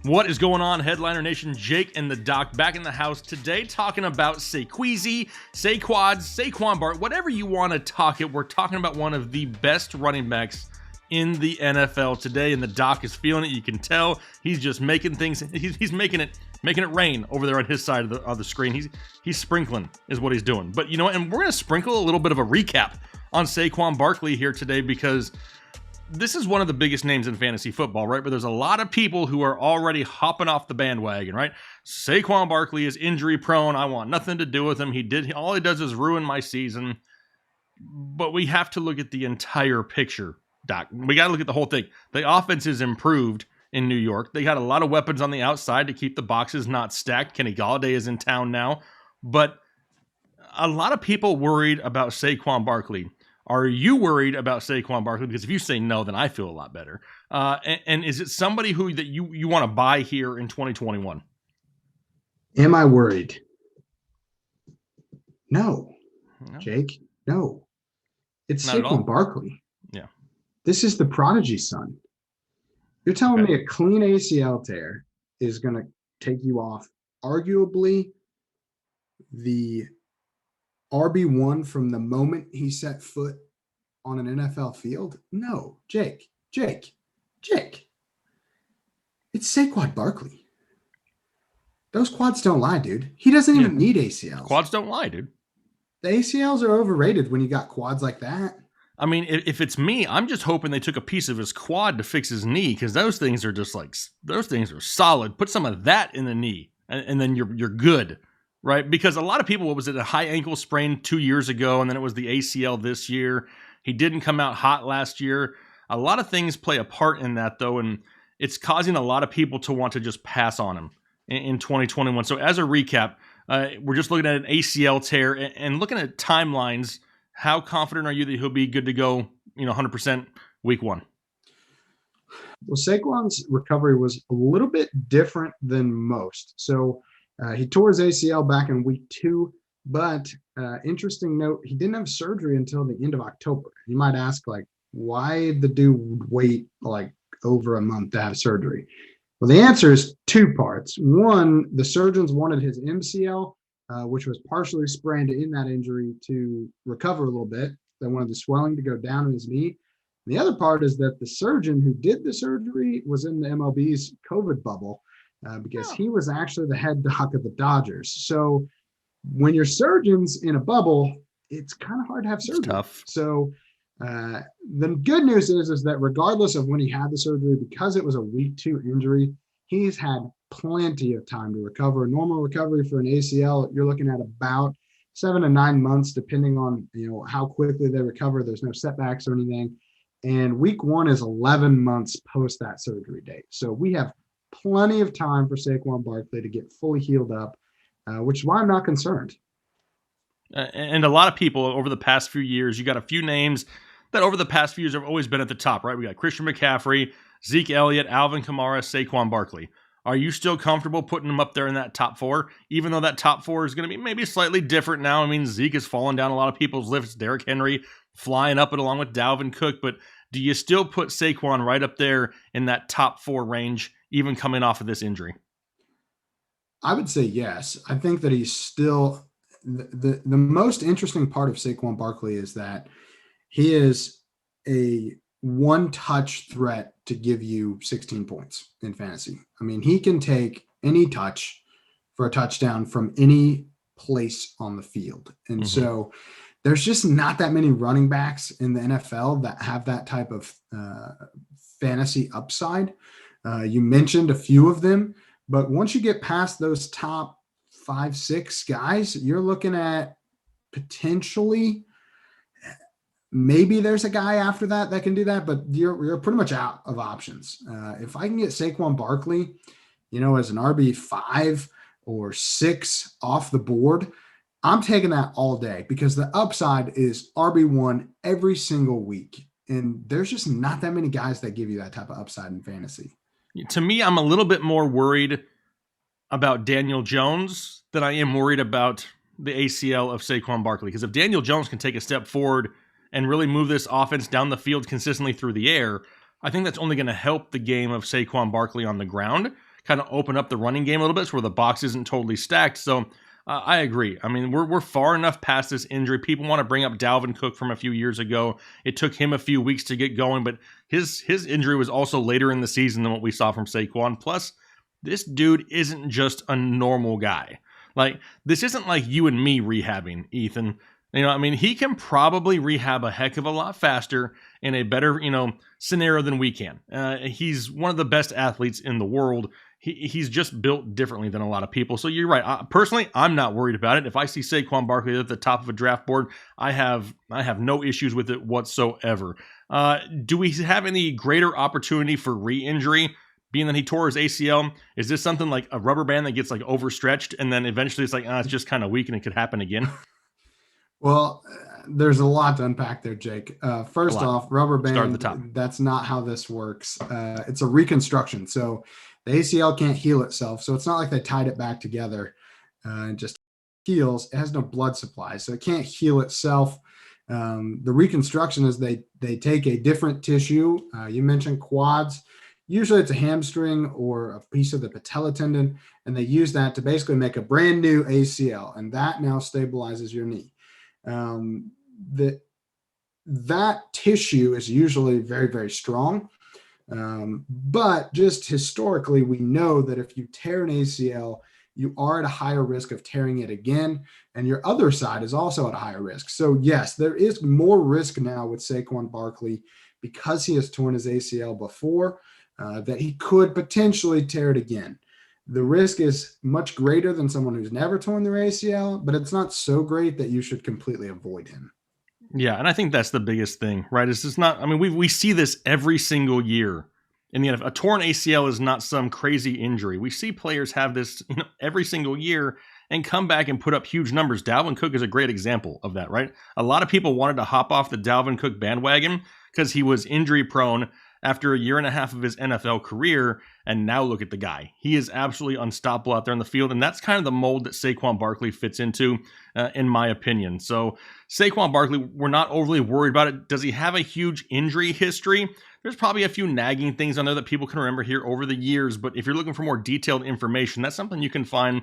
What is going on, Headliner Nation? Jake and the Doc back in the house today talking about Saqueezy, Saquads, Saquon Barkley, whatever you want to talk it. We're talking about one of the best running backs in the NFL today, and the Doc is feeling it. You can tell he's just making things. He's making it rain over there on his side of the screen. He's sprinkling is what he's doing. But you know what? And we're gonna sprinkle a little bit of a recap on Saquon Barkley here today because this is one of the biggest names in fantasy football, right? But there's a lot of people who are already hopping off the bandwagon, right? Saquon Barkley is injury prone. I want nothing to do with him. All he does is ruin my season. But we have to look at the entire picture, Doc. We got to look at the whole thing. The offense is improved in New York. They got a lot of weapons on the outside to keep the boxes not stacked. Kenny Golladay is in town now. But a lot of people worried about Saquon Barkley. Are you worried about Saquon Barkley? Because if you say no, then I feel a lot better. And is it somebody that you want to buy here in 2021? Am I worried? No. Jake, no. It's Not Saquon Barkley. Yeah. This is the prodigy son. You're telling me a clean ACL tear is going to take you off arguably the RB1 from the moment he set foot on an NFL field? No, Jake. It's Saquon Barkley. Those quads don't lie, dude. He doesn't even need ACLs. Quads don't lie, dude. The ACLs are overrated when you got quads like that. I mean, if it's me, I'm just hoping they took a piece of his quad to fix his knee because those things are solid. Put some of that in the knee, and then you're good. Right, because a lot of people, what was it, a high ankle sprain 2 years ago, and then it was the ACL this year. He didn't come out hot last year. A lot of things play a part in that, though, and it's causing a lot of people to want to just pass on him in 2021. So as a recap, we're just looking at an ACL tear and looking at timelines. How confident are you that he'll be good to go, 100% week one? Well, Saquon's recovery was a little bit different than most. So he tore his ACL back in week 2, but interesting note, he didn't have surgery until the end of October. You might ask, why the dude wait over a month to have surgery? Well, the answer is 2 parts. One, the surgeons wanted his MCL, which was partially sprained in that injury, to recover a little bit. They wanted the swelling to go down in his knee. And the other part is that the surgeon who did the surgery was in the MLB's COVID bubble. Because he was actually the head doc of the Dodgers. So when your surgeon's in a bubble, it's kind of hard to have surgery. It's tough. So the good news is that regardless of when he had the surgery, because it was a week 2 injury, he's had plenty of time to recover. Normal recovery for an ACL, you're looking at about 7 to 9 months, depending on how quickly they recover. There's no setbacks or anything. And week 1 is 11 months post that surgery date. So we have plenty of time for Saquon Barkley to get fully healed up, which is why I'm not concerned. And a lot of people over the past few years, you got a few names that over the past few years have always been at the top, right? We got Christian McCaffrey, Zeke Elliott, Alvin Kamara, Saquon Barkley. Are you still comfortable putting them up there in that top 4, even though that top 4 is going to be maybe slightly different now? I mean, Zeke has fallen down a lot of people's lists. Derrick Henry flying up it along with Dalvin Cook, but do you still put Saquon right up there in that top 4 range, even coming off of this injury? I would say yes. I think that he's still the most interesting part of Saquon Barkley is that he is a one-touch threat to give you 16 points in fantasy. I mean, he can take any touch for a touchdown from any place on the field. And so there's just not that many running backs in the NFL that have that type of fantasy upside. You mentioned a few of them, but once you get past those top 5, 6 guys, you're looking at potentially maybe there's a guy after that can do that, but you're pretty much out of options. If I can get Saquon Barkley, as an RB5 or 6 off the board, I'm taking that all day because the upside is RB1 every single week. And there's just not that many guys that give you that type of upside in fantasy. To me, I'm a little bit more worried about Daniel Jones than I am worried about the ACL of Saquon Barkley. Because if Daniel Jones can take a step forward and really move this offense down the field consistently through the air, I think that's only going to help the game of Saquon Barkley on the ground. kind of open up the running game a little bit, so where the box isn't totally stacked. So I agree. I mean, we're far enough past this injury. People want to bring up Dalvin Cook from a few years ago. It took him a few weeks to get going, but his injury was also later in the season than what we saw from Saquon. Plus, this dude isn't just a normal guy. Like, this isn't like you and me rehabbing, Ethan. You know, I mean, he can probably rehab a heck of a lot faster in a better, scenario than we can. He's one of the best athletes in the world. He's just built differently than a lot of people. So you're right. Personally, I'm not worried about it. If I see Saquon Barkley at the top of a draft board, I have no issues with it whatsoever. Do we have any greater opportunity for re-injury? Being that he tore his ACL, is this something like a rubber band that gets like overstretched and then eventually it's like, it's just kind of weak and it could happen again? Well, there's a lot to unpack there, Jake. First off, rubber band, Start at the top. That's not how this works. It's a reconstruction. So the ACL can't heal itself. So it's not like they tied it back together and just heals. It has no blood supply, so it can't heal itself. The reconstruction is they take a different tissue. You mentioned quads. Usually it's a hamstring or a piece of the patella tendon, and they use that to basically make a brand new ACL, and that now stabilizes your knee. That tissue is usually very, very strong. But just historically, we know that if you tear an ACL, you are at a higher risk of tearing it again, and your other side is also at a higher risk. So yes, there is more risk now with Saquon Barkley because he has torn his ACL before, that he could potentially tear it again. The risk is much greater than someone who's never torn their ACL, but it's not so great that you should completely avoid him. Yeah, and I think that's the biggest thing, right? It's just not, I mean, we see this every single year in the NFL. A torn ACL is not some crazy injury. We see players have this, every single year and come back and put up huge numbers. Dalvin Cook is a great example of that, right? A lot of people wanted to hop off the Dalvin Cook bandwagon because he was injury prone after a year and a half of his NFL career, and now look at the guy. He is absolutely unstoppable out there in the field, and that's kind of the mold that Saquon Barkley fits into, in my opinion. So Saquon Barkley, we're not overly worried about it. Does he have a huge injury history? There's probably a few nagging things on there that people can remember here over the years, but if you're looking for more detailed information, that's something you can find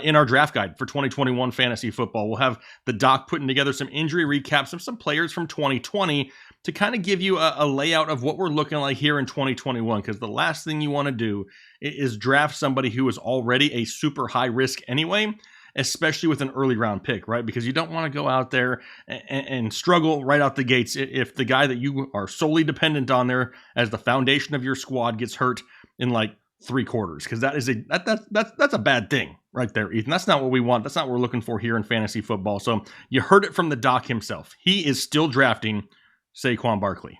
in our draft guide for 2021 fantasy football. We'll have the doc putting together some injury recaps of some players from 2020 to kind of give you a layout of what we're looking like here in 2021, because the last thing you want to do is draft somebody who is already a super high risk anyway, especially with an early round pick, right? Because you don't want to go out there and struggle right out the gates if the guy that you are solely dependent on there as the foundation of your squad gets hurt in like 3 quarters, because that's a bad thing right there, Ethan. That's not what we want. That's not what we're looking for here in fantasy football. So you heard it from the doc himself. He is still drafting Saquon Barkley.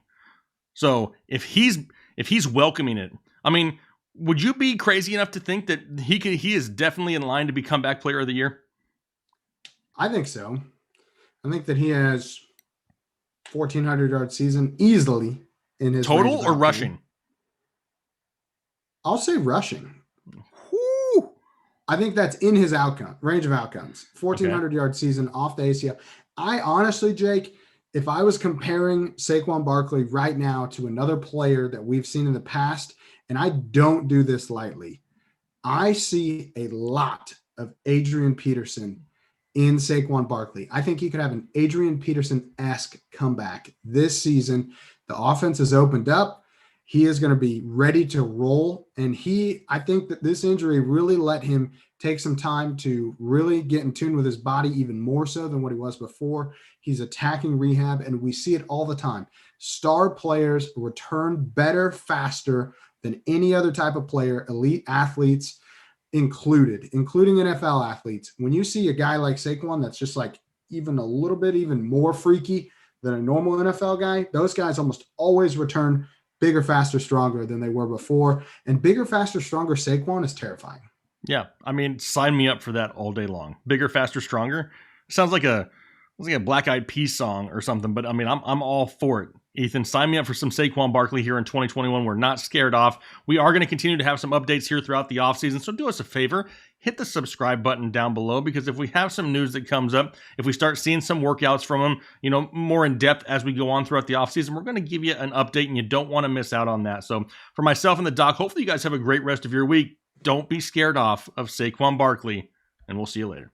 So if he's welcoming it, I mean, would you be crazy enough to think that he is definitely in line to be comeback player of the year? I think so. I think that he has 1,400-yard season easily in his total or rushing. I'll say rushing. Whew. I think that's in his range of outcomes. 1,400-yard season off the ACL. I honestly, Jake, if I was comparing Saquon Barkley right now to another player that we've seen in the past, and I don't do this lightly, I see a lot of Adrian Peterson in Saquon Barkley. I think he could have an Adrian Peterson-esque comeback this season. The offense has opened up. He is going to be ready to roll. And I think that this injury really let him take some time to really get in tune with his body, even more so than what he was before. He's attacking rehab, and we see it all the time. Star players return better, faster than any other type of player, elite athletes including NFL athletes. When you see a guy like Saquon that's just like even a little bit even more freaky than a normal NFL guy, those guys almost always return bigger, faster, stronger than they were before. And bigger, faster, stronger Saquon is terrifying. Yeah, I mean, sign me up for that all day long. Bigger, faster, stronger. Sounds like a Black Eyed Peas song or something, but I mean, I'm all for it. Ethan, sign me up for some Saquon Barkley here in 2021. We're not scared off. We are going to continue to have some updates here throughout the offseason, so do us a favor. Hit the subscribe button down below, because if we have some news that comes up, if we start seeing some workouts from him, more in depth as we go on throughout the offseason, we're going to give you an update, and you don't want to miss out on that. So for myself and the doc, hopefully you guys have a great rest of your week. Don't be scared off of Saquon Barkley, and we'll see you later.